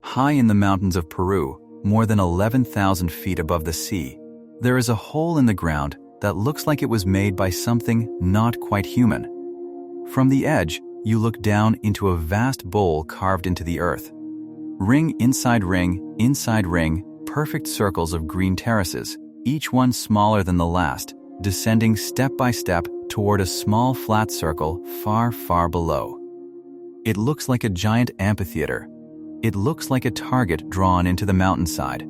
High in the mountains of Peru, more than 11,000 feet above the sea, there is a hole in the ground that looks like it was made by something not quite human. From the edge, you look down into a vast bowl carved into the earth. Ring, inside ring, perfect circles of green terraces, each one smaller than the last, descending step by step toward a small flat circle far, far below. It looks like a giant amphitheater. It looks like a target drawn into the mountainside.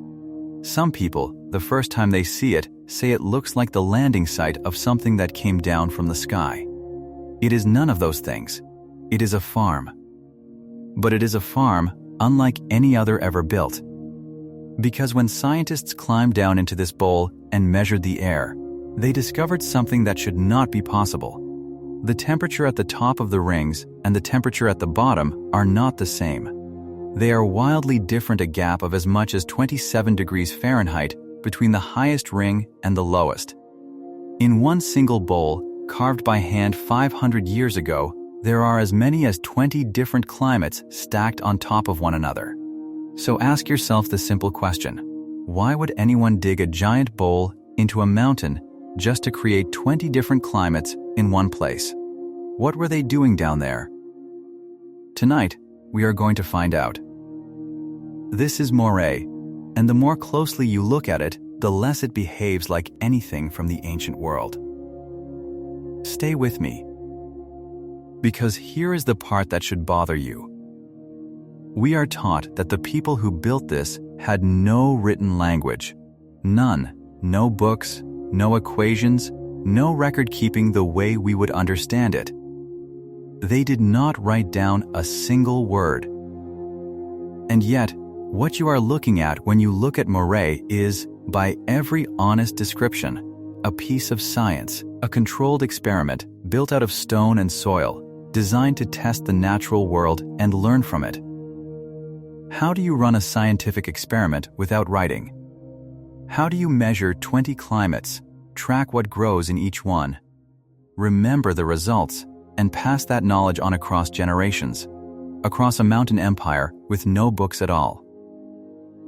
Some people, the first time they see it, say it looks like the landing site of something that came down from the sky. It is none of those things. It is a farm. But it is a farm unlike any other ever built. Because when scientists climbed down into this bowl and measured the air, they discovered something that should not be possible. The temperature at the top of the rings and the temperature at the bottom are not the same. They are wildly different, a gap of as much as 27 degrees Fahrenheit between the highest ring and the lowest. In one single bowl, carved by hand 500 years ago, there are as many as 20 different climates stacked on top of one another. So ask yourself the simple question: why would anyone dig a giant bowl into a mountain just to create 20 different climates in one place? What were they doing down there? Tonight, we are going to find out. This is Moray, and the more closely you look at it, the less it behaves like anything from the ancient world. Stay with me, because here is the part that should bother you. We are taught that the people who built this had no written language. None. No books, no equations, no record keeping the way we would understand it. They did not write down a single word. And yet, what you are looking at when you look at Moray is, by every honest description, a piece of science, a controlled experiment built out of stone and soil, designed to test the natural world and learn from it. How do you run a scientific experiment without writing? How do you measure 20 climates, track what grows in each one, remember the results, and pass that knowledge on across generations, across a mountain empire with no books at all?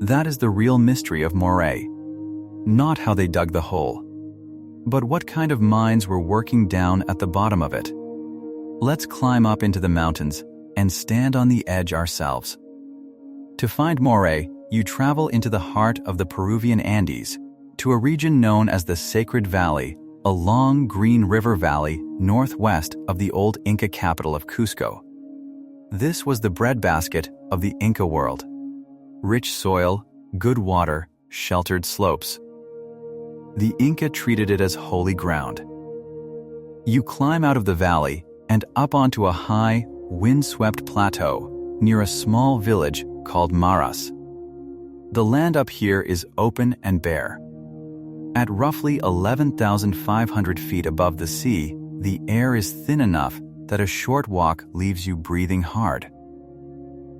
That is the real mystery of Moray. Not how they dug the hole, but what kind of minds were working down at the bottom of it. Let's climb up into the mountains and stand on the edge ourselves. To find Moray, you travel into the heart of the Peruvian Andes, to a region known as the Sacred Valley, a long green river valley northwest of the old Inca capital of Cusco. This was the breadbasket of the Inca world. Rich soil, good water, sheltered slopes. The Inca treated it as holy ground. You climb out of the valley and up onto a high, wind-swept plateau near a small village called Maras. The land up here is open and bare. At roughly 11,500 feet above the sea, the air is thin enough that a short walk leaves you breathing hard.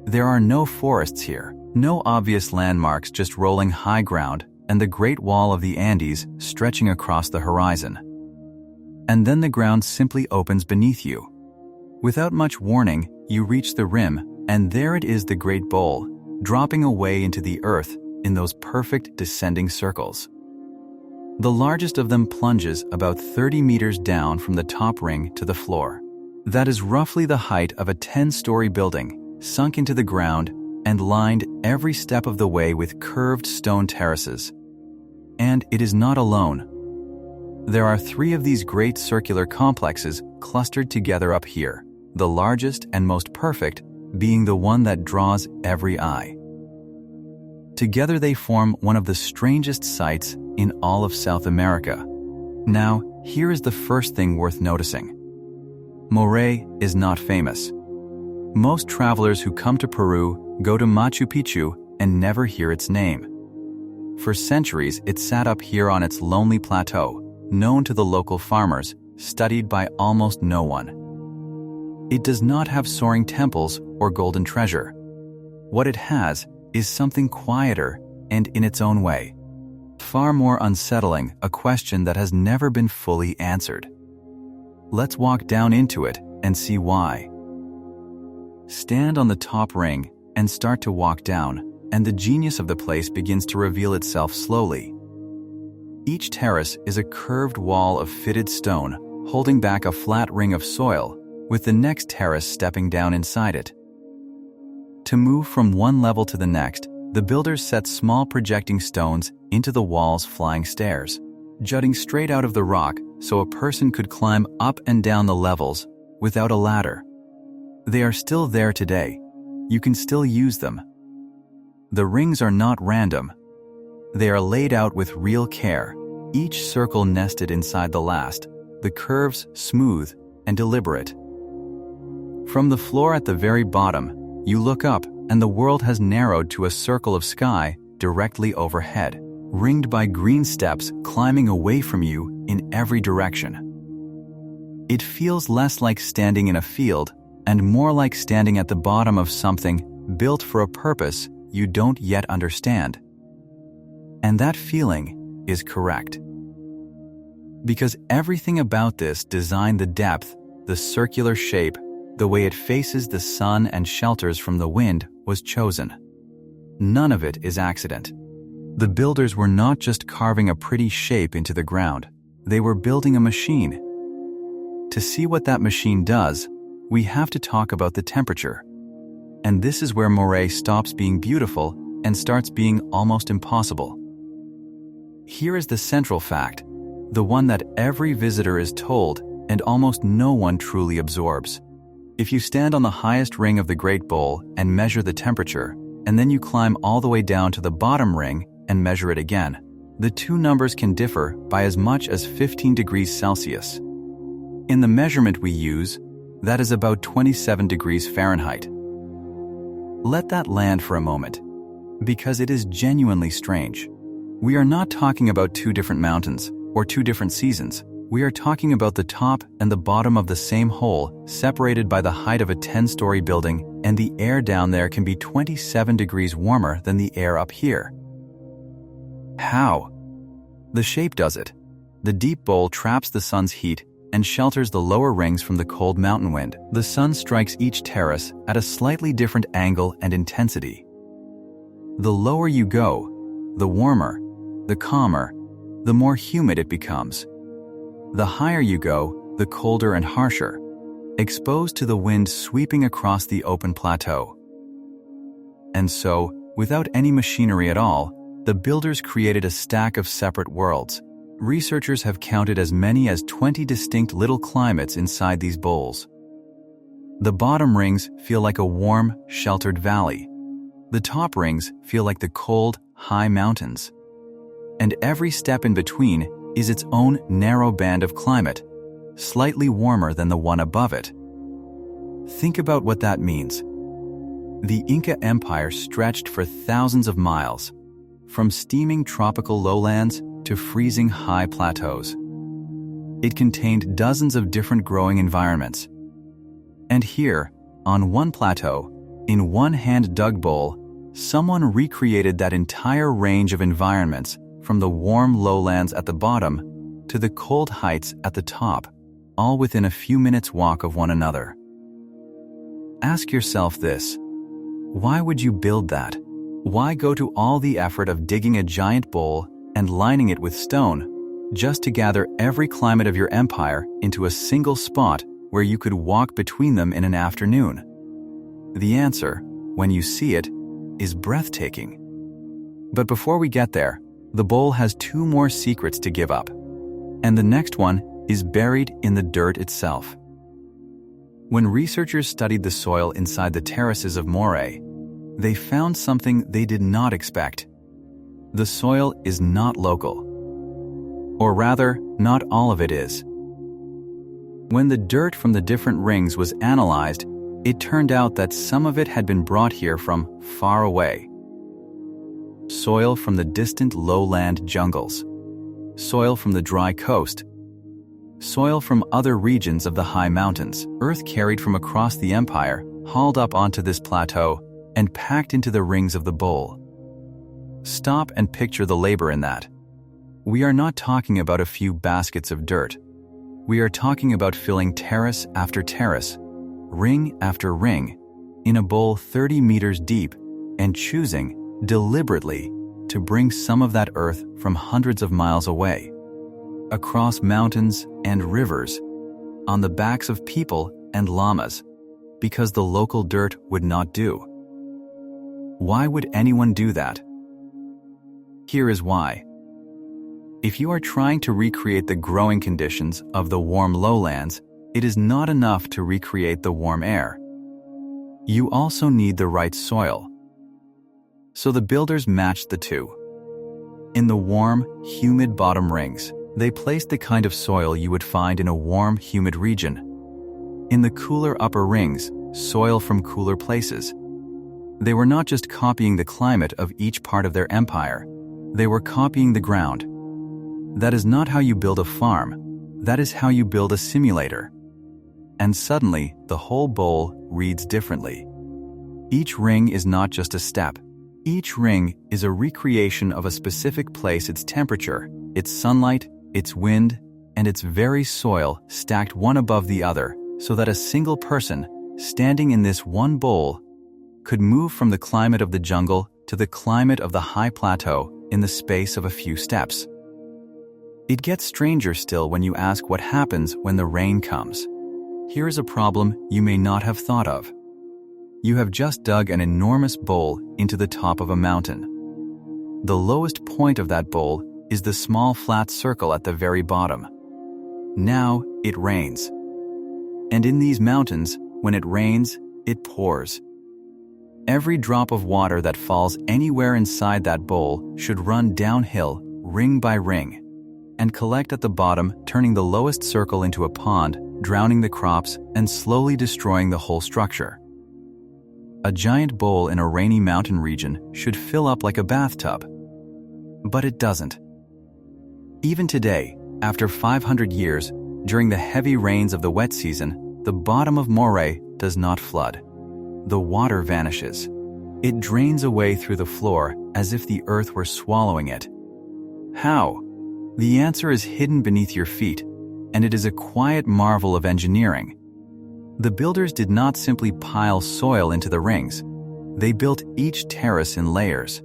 There are no forests here, no obvious landmarks, just rolling high ground and the Great Wall of the Andes stretching across the horizon. And then the ground simply opens beneath you. Without much warning, you reach the rim, and there it is, the Great Bowl, dropping away into the earth in those perfect descending circles. The largest of them plunges about 30 meters down from the top ring to the floor. That is roughly the height of a 10-story building, sunk into the ground and lined every step of the way with curved stone terraces. And it is not alone. There are 3 of these great circular complexes clustered together up here, the largest and most perfect being the one that draws every eye. Together they form one of the strangest sights in all of South America. Now, here is the first thing worth noticing. Moray is not famous. Most travelers who come to Peru go to Machu Picchu and never hear its name. For centuries, it sat up here on its lonely plateau, known to the local farmers, studied by almost no one. It does not have soaring temples or golden treasure. What it has is something quieter and, in its own way, far more unsettling, a question that has never been fully answered. Let's walk down into it and see why. Stand on the top ring and start to walk down, and the genius of the place begins to reveal itself slowly. Each terrace is a curved wall of fitted stone, holding back a flat ring of soil, with the next terrace stepping down inside it. To move from one level to the next, the builders set small projecting stones into the wall's flying stairs, jutting straight out of the rock so a person could climb up and down the levels without a ladder. They are still there today. You can still use them. The rings are not random. They are laid out with real care, each circle nested inside the last, the curves smooth and deliberate. From the floor at the very bottom, you look up and the world has narrowed to a circle of sky directly overhead, ringed by green steps climbing away from you in every direction. It feels less like standing in a field and more like standing at the bottom of something built for a purpose you don't yet understand. And that feeling is correct. Because everything about this design, the depth, the circular shape, the way it faces the sun and shelters from the wind, was chosen. None of it is accident. The builders were not just carving a pretty shape into the ground. They were building a machine. To see what that machine does, we have to talk about the temperature. And this is where Moray stops being beautiful and starts being almost impossible. Here is the central fact, the one that every visitor is told and almost no one truly absorbs. If you stand on the highest ring of the Great Bowl and measure the temperature, and then you climb all the way down to the bottom ring and measure it again, the two numbers can differ by as much as 15 degrees Celsius. In the measurement we use, that is about 27 degrees Fahrenheit. Let that land for a moment, because it is genuinely strange. We are not talking about two different mountains or two different seasons. We are talking about the top and the bottom of the same hole, separated by the height of a 10-story building, and the air down there can be 27 degrees warmer than the air up here. How? The shape does it. The deep bowl traps the sun's heat and shelters the lower rings from the cold mountain wind. The sun strikes each terrace at a slightly different angle and intensity. The lower you go, the warmer, the calmer, the more humid it becomes. The higher you go, the colder and harsher, exposed to the wind sweeping across the open plateau. And so, without any machinery at all, the builders created a stack of separate worlds. Researchers have counted as many as 20 distinct little climates inside these bowls. The bottom rings feel like a warm, sheltered valley. The top rings feel like the cold, high mountains. And every step in between is its own narrow band of climate, slightly warmer than the one above it. Think about what that means. The Inca Empire stretched for thousands of miles, from steaming tropical lowlands to freezing high plateaus. It contained dozens of different growing environments. And here, on one plateau, in one hand-dug bowl, someone recreated that entire range of environments, from the warm lowlands at the bottom to the cold heights at the top, all within a few minutes' walk of one another. Ask yourself this: why would you build that? Why go to all the effort of digging a giant bowl and lining it with stone, just to gather every climate of your empire into a single spot where you could walk between them in an afternoon? The answer, when you see it, is breathtaking. But before we get there, the bowl has two more secrets to give up. And the next one is buried in the dirt itself. When researchers studied the soil inside the terraces of Moray, they found something they did not expect. The soil is not local. Or rather, not all of it is. When the dirt from the different rings was analyzed, it turned out that some of it had been brought here from far away. Soil from the distant lowland jungles. Soil from the dry coast. Soil from other regions of the high mountains. Earth carried from across the empire, hauled up onto this plateau, and packed into the rings of the bowl. Stop and picture the labor in that. We are not talking about a few baskets of dirt. We are talking about filling terrace after terrace, ring after ring, in a bowl 30 meters deep and choosing, deliberately, to bring some of that earth from hundreds of miles away, across mountains and rivers, on the backs of people and llamas, because the local dirt would not do. Why would anyone do that? Here is why. If you are trying to recreate the growing conditions of the warm lowlands, it is not enough to recreate the warm air. You also need the right soil. So the builders matched the two. In the warm, humid bottom rings, they placed the kind of soil you would find in a warm, humid region. In the cooler upper rings, soil from cooler places. They were not just copying the climate of each part of their empire, they were copying the ground. That is not how you build a farm, that is how you build a simulator. And suddenly, the whole bowl reads differently. Each ring is not just a step. Each ring is a recreation of a specific place, its temperature, its sunlight, its wind, and its very soil stacked one above the other, so that a single person, standing in this one bowl, could move from the climate of the jungle to the climate of the high plateau in the space of a few steps. It gets stranger still when you ask what happens when the rain comes. Here is a problem you may not have thought of. You have just dug an enormous bowl into the top of a mountain. The lowest point of that bowl is the small flat circle at the very bottom. Now it rains. And in these mountains, when it rains, it pours. Every drop of water that falls anywhere inside that bowl should run downhill, ring by ring, and collect at the bottom, turning the lowest circle into a pond, drowning the crops, and slowly destroying the whole structure. A giant bowl in a rainy mountain region should fill up like a bathtub. But it doesn't. Even today, after 500 years, during the heavy rains of the wet season, the bottom of Moray does not flood. The water vanishes. It drains away through the floor as if the earth were swallowing it. How? The answer is hidden beneath your feet, and it is a quiet marvel of engineering. The builders did not simply pile soil into the rings. They built each terrace in layers.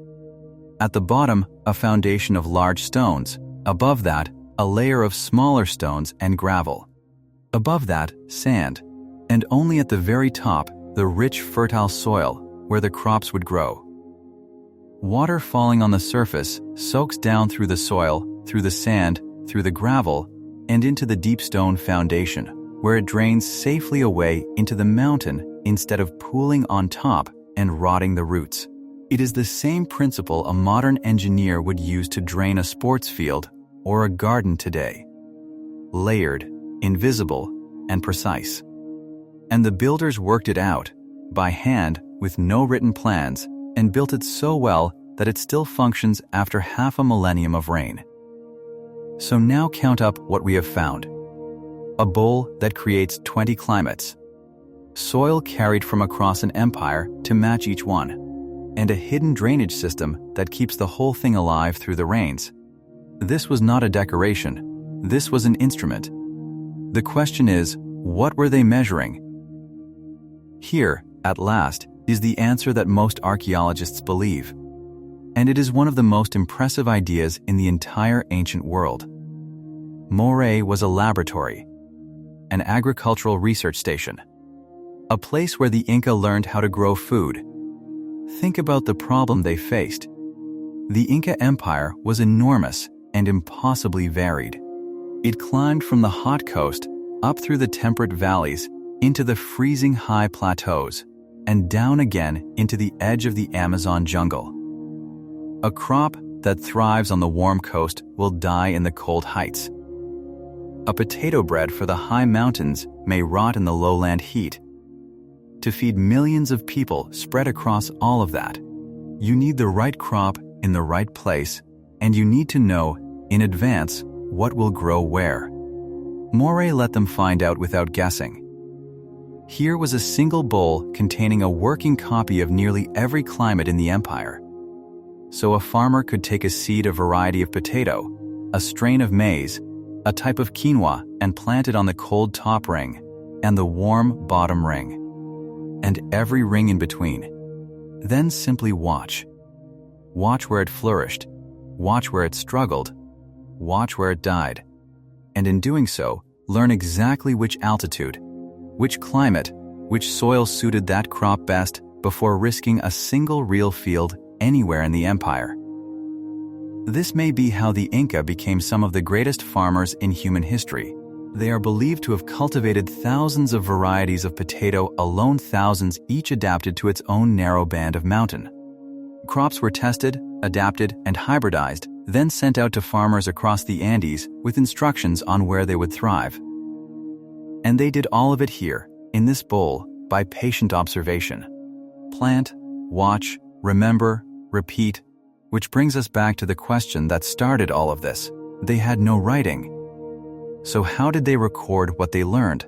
At the bottom, a foundation of large stones. Above that, a layer of smaller stones and gravel. Above that, sand. And only at the very top, the rich, fertile soil where the crops would grow. Water falling on the surface soaks down through the soil, through the sand, through the gravel, and into the deep stone foundation, where it drains safely away into the mountain instead of pooling on top and rotting the roots. It is the same principle a modern engineer would use to drain a sports field or a garden today. Layered, invisible, and precise. And the builders worked it out, by hand, with no written plans, and built it so well that it still functions after half a millennium of rain. So now count up what we have found. A bowl that creates 20 climates. Soil carried from across an empire to match each one. And a hidden drainage system that keeps the whole thing alive through the rains. This was not a decoration. This was an instrument. The question is, what were they measuring? Here, at last, is the answer that most archaeologists believe. And it is one of the most impressive ideas in the entire ancient world. Moray was a laboratory, an agricultural research station, a place where the Inca learned how to grow food. Think about the problem they faced. The Inca Empire was enormous and impossibly varied. It climbed from the hot coast up through the temperate valleys into the freezing high plateaus and down again into the edge of the Amazon jungle. A crop that thrives on the warm coast will die in the cold heights. A potato bred for the high mountains may rot in the lowland heat. To feed millions of people spread across all of that, you need the right crop in the right place, and you need to know in advance what will grow where. Moray let them find out without guessing. Here was a single bowl containing a working copy of nearly every climate in the empire. So a farmer could take a seed, a variety of potato, a strain of maize, a type of quinoa, and plant it on the cold top ring and the warm bottom ring. and every ring in between. Then simply watch. Watch where it flourished. Watch where it struggled. Watch where it died. And in doing so, learn exactly which altitude, which climate, which soil suited that crop best before risking a single real field anywhere in the empire. This may be how the Inca became some of the greatest farmers in human history. They are believed to have cultivated thousands of varieties of potato alone, thousands each adapted to its own narrow band of mountain. Crops were tested, adapted, and hybridized, then sent out to farmers across the Andes with instructions on where they would thrive. And they did all of it here, in this bowl, by patient observation. Plant, watch, remember, repeat, which brings us back to the question that started all of this. They had no writing. So how did they record what they learned?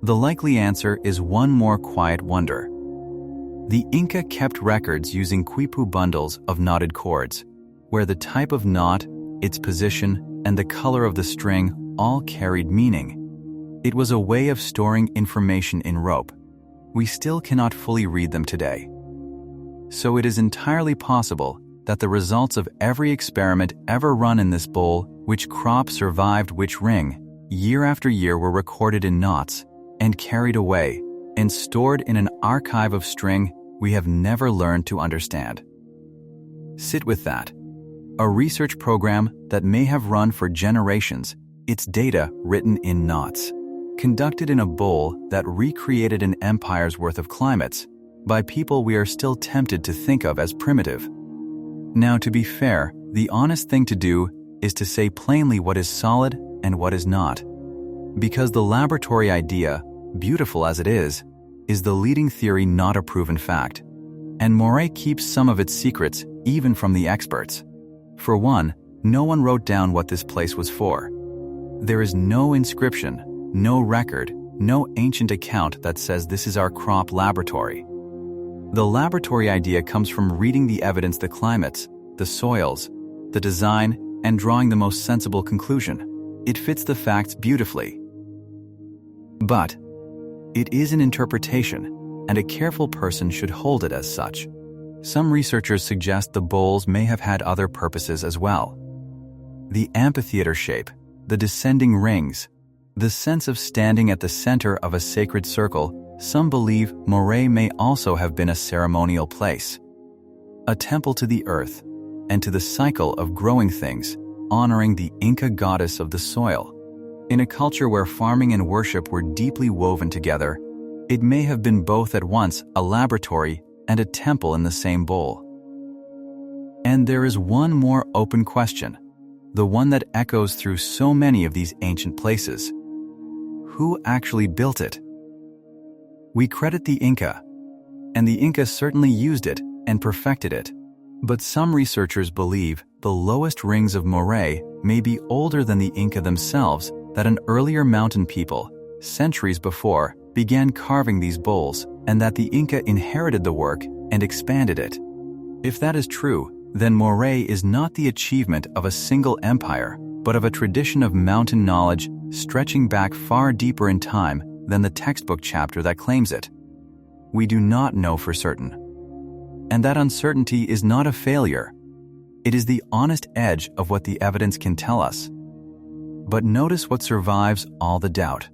The likely answer is one more quiet wonder. The Inca kept records using quipu bundles of knotted cords, where the type of knot, its position, and the color of the string all carried meaning. It was a way of storing information in rope. We still cannot fully read them today. So it is entirely possible that the results of every experiment ever run in this bowl, which crop survived which ring, year after year were recorded in knots and carried away and stored in an archive of string we have never learned to understand. Sit with that. A research program that may have run for generations, its data written in knots, conducted in a bowl that recreated an empire's worth of climates by people we are still tempted to think of as primitive. Now, to be fair, the honest thing to do is to say plainly what is solid and what is not. Because the laboratory idea, beautiful as it is the leading theory, not a proven fact. And Moray keeps some of its secrets even from the experts. For one, no one wrote down what this place was for. There is no inscription, no record, no ancient account that says this is our crop laboratory. The laboratory idea comes from reading the evidence, the climates, the soils, the design, and drawing the most sensible conclusion. It fits the facts beautifully. But it is an interpretation, and a careful person should hold it as such. Some researchers suggest the bowls may have had other purposes as well. The amphitheater shape, the descending rings, the sense of standing at the center of a sacred circle. Some believe Moray may also have been a ceremonial place, a temple to the earth and to the cycle of growing things, honoring the Inca goddess of the soil. In a culture where farming and worship were deeply woven together, it may have been both at once a laboratory and a temple in the same bowl. And there is one more open question, the one that echoes through so many of these ancient places. Who actually built it? We credit the Inca, and the Inca certainly used it and perfected it. But some researchers believe the lowest rings of Moray may be older than the Inca themselves, that an earlier mountain people, centuries before, began carving these bowls, and that the Inca inherited the work and expanded it. If that is true, then Moray is not the achievement of a single empire, but of a tradition of mountain knowledge stretching back far deeper in time than the textbook chapter that claims it. We do not know for certain. And that uncertainty is not a failure. It is the honest edge of what the evidence can tell us. But notice what survives all the doubt.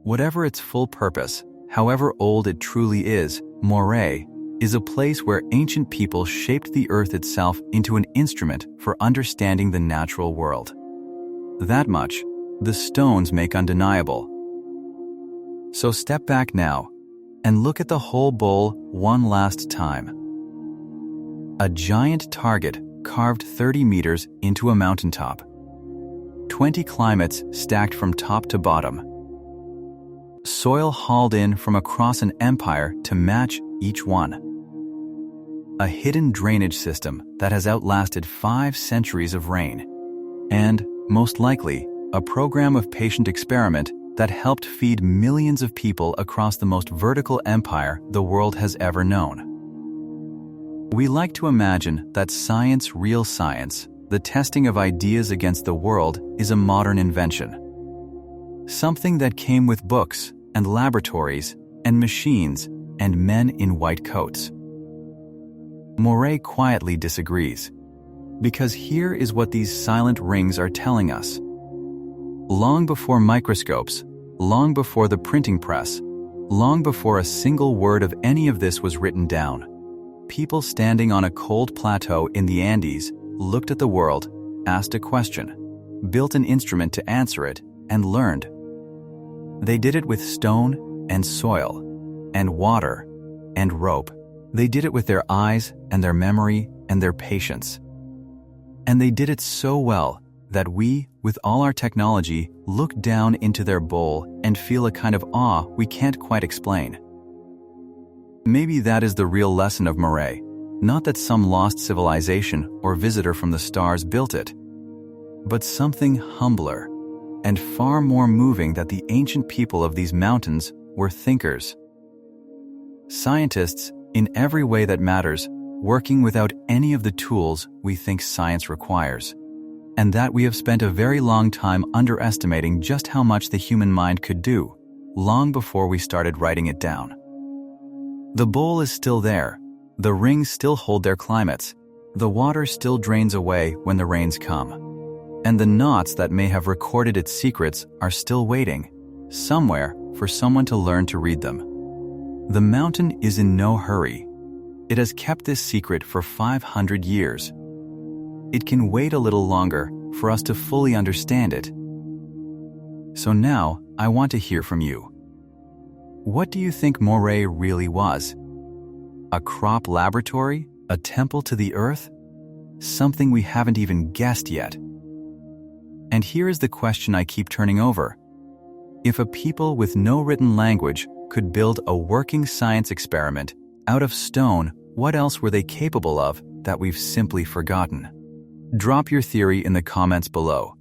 Whatever its full purpose, however old it truly is, Moray is a place where ancient people shaped the earth itself into an instrument for understanding the natural world. That much, the stones make undeniable. So step back now and look at the whole bowl one last time. A giant target carved 30 meters into a mountaintop. 20 climates stacked from top to bottom. Soil hauled in from across an empire to match each one. A hidden drainage system that has outlasted 5 centuries of rain. And, most likely, a program of patient experiment that helped feed millions of people across the most vertical empire the world has ever known. We like to imagine that science, real science, the testing of ideas against the world, is a modern invention. Something that came with books and laboratories and machines and men in white coats. Moray quietly disagrees, because here is what these silent rings are telling us. Long before microscopes, long before the printing press, long before a single word of any of this was written down, people standing on a cold plateau in the Andes looked at the world, asked a question, built an instrument to answer it, and learned. They did it with stone and soil and water and rope. They did it with their eyes and their memory and their patience. And they did it so well that we, with all our technology, look down into their bowl and feel a kind of awe we can't quite explain. Maybe that is the real lesson of Moray, not that some lost civilization or visitor from the stars built it, but something humbler and far more moving, that the ancient people of these mountains were thinkers. Scientists, in every way that matters, working without any of the tools we think science requires, and that we have spent a very long time underestimating just how much the human mind could do, long before we started writing it down. The bowl is still there, the rings still hold their climates, the water still drains away when the rains come, and the knots that may have recorded its secrets are still waiting, somewhere, for someone to learn to read them. The mountain is in no hurry. It has kept this secret for 500 years. It can wait a little longer for us to fully understand it. So now, I want to hear from you. What do you think Moray really was? A crop laboratory? A temple to the earth? Something we haven't even guessed yet. And here is the question I keep turning over. If a people with no written language could build a working science experiment out of stone, what else were they capable of that we've simply forgotten? Drop your theory in the comments below.